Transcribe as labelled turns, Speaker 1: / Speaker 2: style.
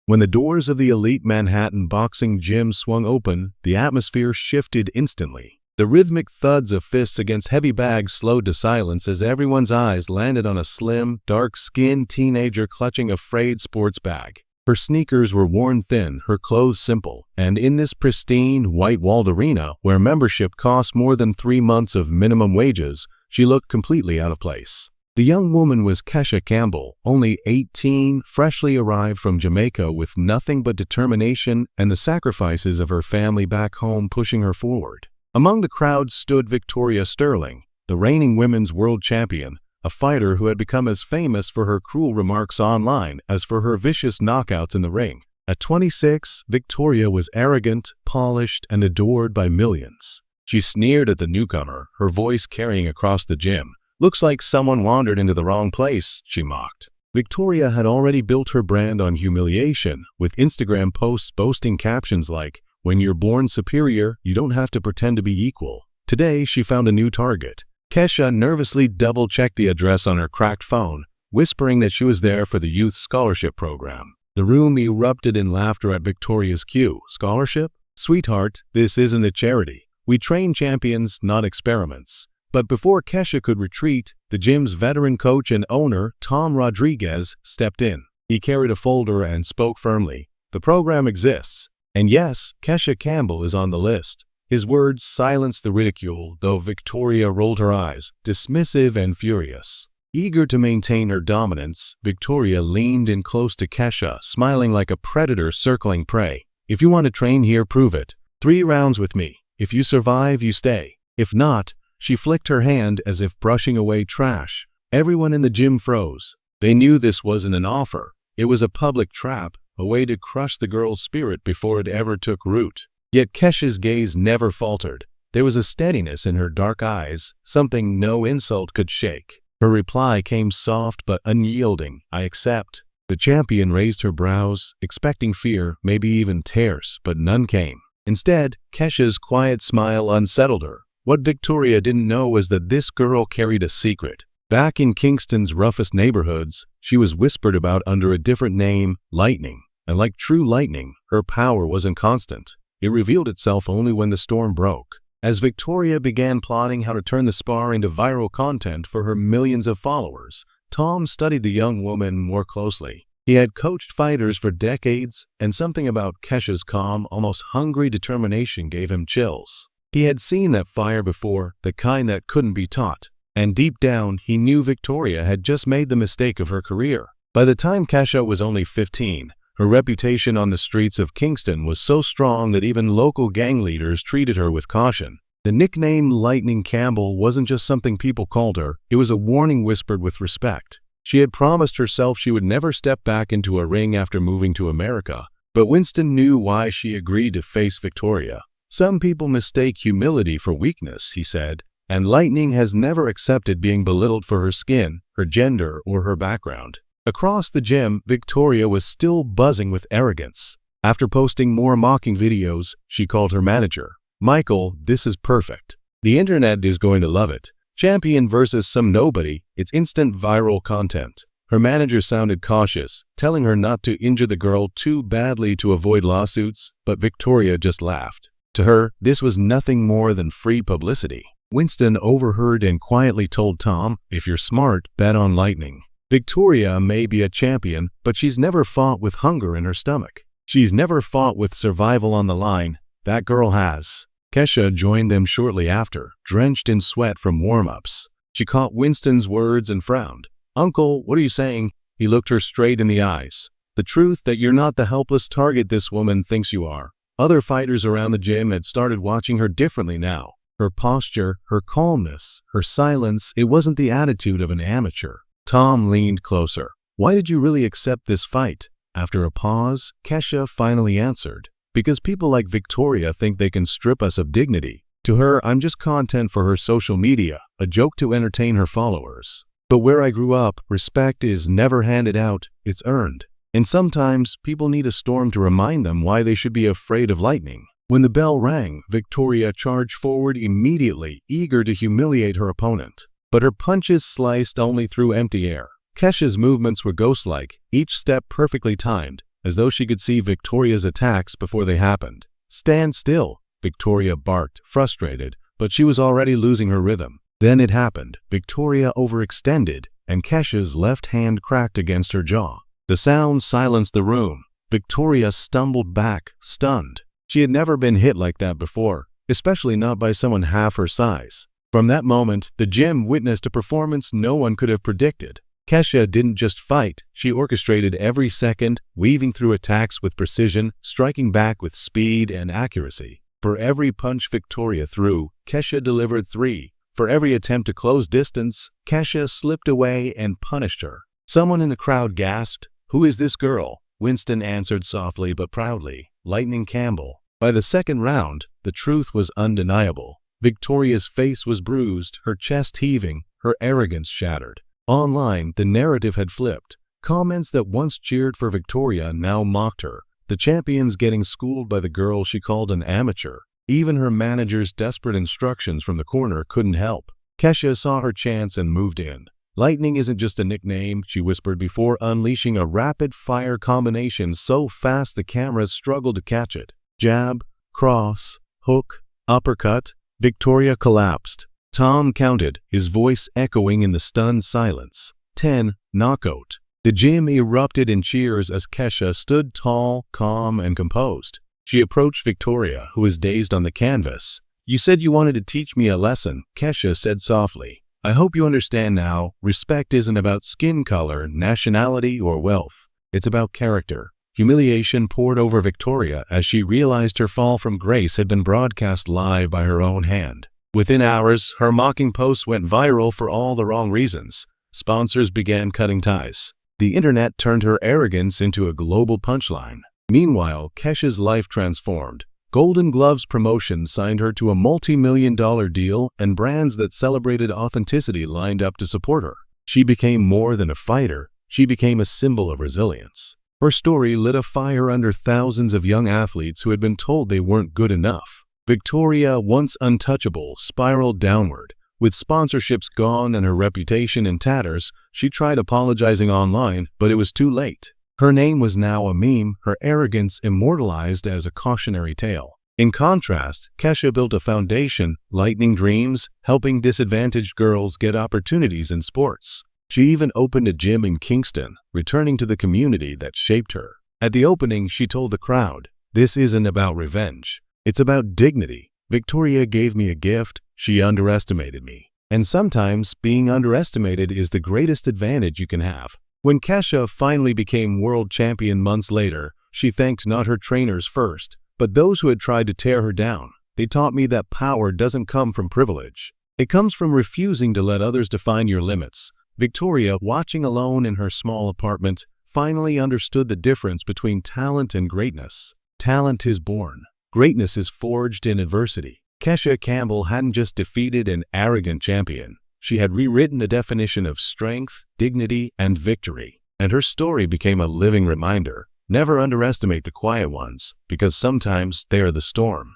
Speaker 1: When the doors of the elite Manhattan boxing gym swung open, the atmosphere shifted instantly. The rhythmic thuds of fists against heavy bags slowed to silence as everyone's eyes landed on a slim, dark-skinned teenager clutching a frayed sports bag. Her sneakers were worn thin, her clothes simple, and in this pristine, white-walled arena, where membership cost more than 3 months of minimum wages, she looked completely out of place. The young woman was Kesha Campbell, only 18, freshly arrived from Jamaica with nothing but determination and the sacrifices of her family back home pushing her forward. Among the crowd stood Victoria Sterling, the reigning women's world champion, a fighter who had become as famous for her cruel remarks online as for her vicious knockouts in the ring. At 26, Victoria was arrogant, polished, and adored by millions. She sneered at the newcomer, her voice carrying across the gym. "Looks like someone wandered into the wrong place," she mocked. Victoria had already built her brand on humiliation, with Instagram posts boasting captions like, "When you're born superior, you don't have to pretend to be equal." Today, she found a new target. Kesha nervously double-checked the address on her cracked phone, whispering that she was there for the youth scholarship program. The room erupted in laughter at Victoria's cue. "Scholarship? Sweetheart, this isn't a charity. We train champions, not experiments." But before Kesha could retreat, the gym's veteran coach and owner, Tom Rodriguez, stepped in. He carried a folder and spoke firmly. "The program exists. And yes, Kesha Campbell is on the list." His words silenced the ridicule, though Victoria rolled her eyes, dismissive and furious. Eager to maintain her dominance, Victoria leaned in close to Kesha, smiling like a predator circling prey. "If you want to train here, prove it. 3 rounds with me. If you survive, you stay. If not," she flicked her hand as if brushing away trash. Everyone in the gym froze. They knew this wasn't an offer. It was a public trap, a way to crush the girl's spirit before it ever took root. Yet Kesha's gaze never faltered. There was a steadiness in her dark eyes, something no insult could shake. Her reply came soft but unyielding. "I accept." The champion raised her brows, expecting fear, maybe even tears, but none came. Instead, Kesha's quiet smile unsettled her. What Victoria didn't know was that this girl carried a secret. Back in Kingston's roughest neighborhoods, she was whispered about under a different name, Lightning. And like true lightning, her power wasn't constant. It revealed itself only when the storm broke. As Victoria began plotting how to turn the spar into viral content for her millions of followers, Tom studied the young woman more closely. He had coached fighters for decades, and something about Kesha's calm, almost hungry determination gave him chills. He had seen that fire before, the kind that couldn't be taught. And deep down, he knew Victoria had just made the mistake of her career. By the time Kesha was only 15, her reputation on the streets of Kingston was so strong that even local gang leaders treated her with caution. The nickname Lightning Campbell wasn't just something people called her, it was a warning whispered with respect. She had promised herself she would never step back into a ring after moving to America, but Winston knew why she agreed to face Victoria. "Some people mistake humility for weakness," he said, "and Lightning has never accepted being belittled for her skin, her gender, or her background." Across the gym, Victoria was still buzzing with arrogance. After posting more mocking videos, she called her manager. "Michael, this is perfect. The internet is going to love it. Champion versus some nobody, it's instant viral content." Her manager sounded cautious, telling her not to injure the girl too badly to avoid lawsuits, but Victoria just laughed. To her, this was nothing more than free publicity. Winston overheard and quietly told Tom, "If you're smart, bet on Lightning. Victoria may be a champion, but she's never fought with hunger in her stomach. She's never fought with survival on the line. That girl has." Kesha joined them shortly after, drenched in sweat from warm-ups. She caught Winston's words and frowned. "Uncle, what are you saying?" He looked her straight in the eyes. "The truth that you're not the helpless target this woman thinks you are." Other fighters around the gym had started watching her differently now. Her posture, her calmness, her silence, it wasn't the attitude of an amateur. Tom leaned closer. "Why did you really accept this fight?" After a pause, Kesha finally answered. "Because people like Victoria think they can strip us of dignity. To her, I'm just content for her social media, a joke to entertain her followers. But where I grew up, respect is never handed out, it's earned. And sometimes, people need a storm to remind them why they should be afraid of lightning." When the bell rang, Victoria charged forward immediately, eager to humiliate her opponent. But her punches sliced only through empty air. Kesha's movements were ghost-like, each step perfectly timed, as though she could see Victoria's attacks before they happened. "Stand still," Victoria barked, frustrated, but she was already losing her rhythm. Then it happened. Victoria overextended, and Kesha's left hand cracked against her jaw. The sound silenced the room. Victoria stumbled back, stunned. She had never been hit like that before, especially not by someone half her size. From that moment, the gym witnessed a performance no one could have predicted. Kesha didn't just fight, she orchestrated every second, weaving through attacks with precision, striking back with speed and accuracy. For every punch Victoria threw, Kesha delivered 3. For every attempt to close distance, Kesha slipped away and punished her. Someone in the crowd gasped, "Who is this girl?" Winston answered softly but proudly, "Lightning Campbell." By the second round, the truth was undeniable. Victoria's face was bruised, her chest heaving, her arrogance shattered. Online, the narrative had flipped. Comments that once cheered for Victoria now mocked her, the champions getting schooled by the girl she called an amateur. Even her manager's desperate instructions from the corner couldn't help. Kesha saw her chance and moved in. "Lightning isn't just a nickname," she whispered before unleashing a rapid-fire combination so fast the cameras struggled to catch it. Jab, cross, hook, uppercut. Victoria collapsed. Tom counted, his voice echoing in the stunned silence. 10, knockout. The gym erupted in cheers as Kesha stood tall, calm, and composed. She approached Victoria, who was dazed on the canvas. "You said you wanted to teach me a lesson," Kesha said softly. "I hope you understand now, respect isn't about skin color, nationality, or wealth. It's about character." Humiliation poured over Victoria as she realized her fall from grace had been broadcast live by her own hand. Within hours, her mocking posts went viral for all the wrong reasons. Sponsors began cutting ties. The internet turned her arrogance into a global punchline. Meanwhile, Kesha's life transformed. Golden Gloves Promotions signed her to a multi-million-dollar deal, and brands that celebrated authenticity lined up to support her. She became more than a fighter. She became a symbol of resilience. Her story lit a fire under thousands of young athletes who had been told they weren't good enough. Victoria, once untouchable, spiraled downward. With sponsorships gone and her reputation in tatters, she tried apologizing online, but it was too late. Her name was now a meme, her arrogance immortalized as a cautionary tale. In contrast, Kesha built a foundation, Lightning Dreams, helping disadvantaged girls get opportunities in sports. She even opened a gym in Kingston, returning to the community that shaped her. At the opening, she told the crowd, "This isn't about revenge. It's about dignity. Victoria gave me a gift. She underestimated me. And sometimes, being underestimated is the greatest advantage you can have." When Kesha finally became world champion months later, she thanked not her trainers first, but those who had tried to tear her down. "They taught me that power doesn't come from privilege. It comes from refusing to let others define your limits." Victoria, watching alone in her small apartment, finally understood the difference between talent and greatness. Talent is born. Greatness is forged in adversity. Kesha Campbell hadn't just defeated an arrogant champion. She had rewritten the definition of strength, dignity, and victory. And her story became a living reminder. Never underestimate the quiet ones, because sometimes they are the storm.